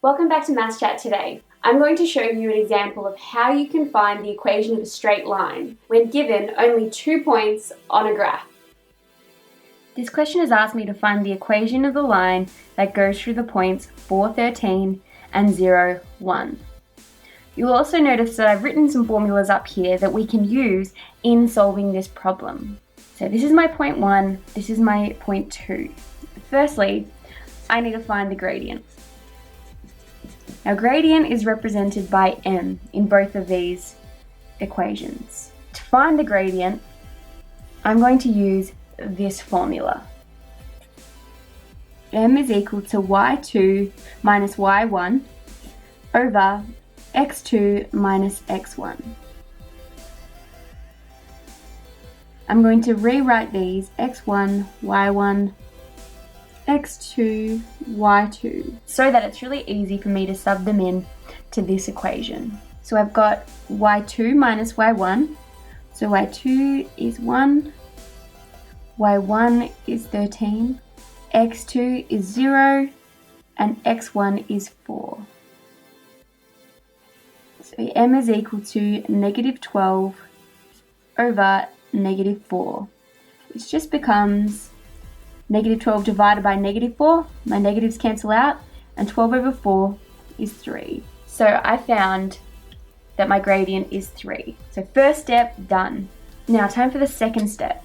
Welcome back to Maths Chat today. I'm going to show you an example of how you can find the equation of a straight line when given only 2 points on a graph. This question has asked me to find the equation of the line that goes through the points 4, 13 and 0, 1. You'll also notice that I've written some formulas up here that we can use in solving this problem. So this is my point 1, this is my point 2. Firstly, I need to find the gradient. Now gradient is represented by m in both of these equations. To find the gradient, I'm going to use this formula. M is equal to y2 minus y1 over x2 minus x1. I'm going to rewrite these x1, y1, x2, y2, so that it's really easy for me to sub them in to this equation. So I've got y2 minus y1, so y2 is 1, y1 is 13, x2 is 0, and x1 is 4. So m is equal to negative 12 over negative 4, which just becomes negative 12 divided by negative 4, my negatives cancel out, and 12 over 4 is 3. So I found that my gradient is 3. So first step, done. Now time for the second step.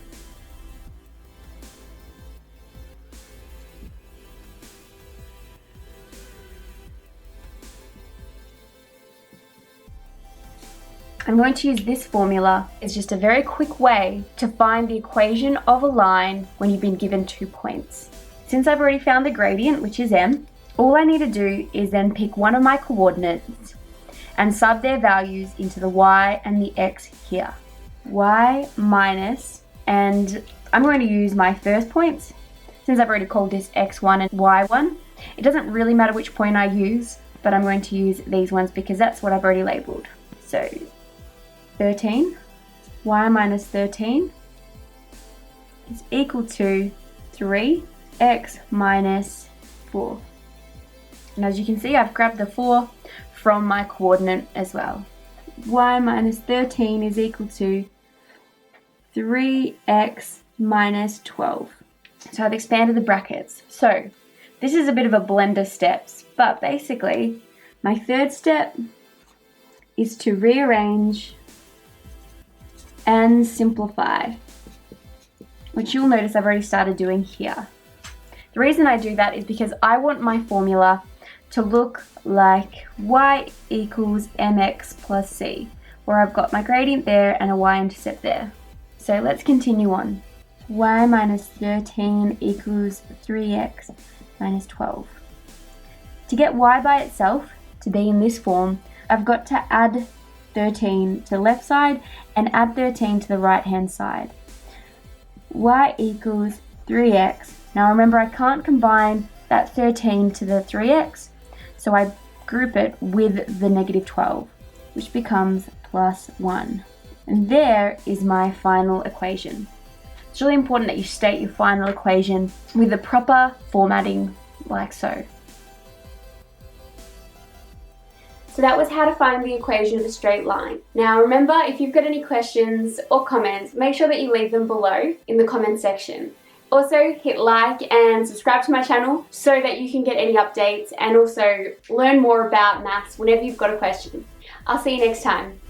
I'm going to use this formula. It's just a very quick way to find the equation of a line when you've been given 2 points. Since I've already found the gradient, which is m, all I need to do is then pick one of my coordinates and sub their values into the y and the x here. Y minus, and I'm going to use my first points. Since I've already called this x1 and y1, it doesn't really matter which point I use, but I'm going to use these ones because that's what I've already labeled. So 13, y minus 13 is equal to 3x minus 4. And as you can see, I've grabbed the 4 from my coordinate as well. Y minus 13 is equal to 3x minus 12. So I've expanded the brackets. So this is a bit of a blend of steps, but basically my third step is to rearrange and simplify, which you'll notice I've already started doing here. The reason I do that is because I want my formula to look like y equals mx plus c, where I've got my gradient there and a y-intercept there. So let's continue on. Y minus 13 equals 3x minus 12. To get y by itself to be in this form, I've got to add 13 to the left side and add 13 to the right hand side. Y equals 3x. Now remember, I can't combine that 13 to the 3x, so I group it with the negative 12, which becomes plus 1. And there is my final equation. It's really important that you state your final equation with the proper formatting, like so. So that was how to find the equation of a straight line. Now remember, if you've got any questions or comments, make sure that you leave them below in the comment section. Also hit like and subscribe to my channel so that you can get any updates and also learn more about maths whenever you've got a question. I'll see you next time.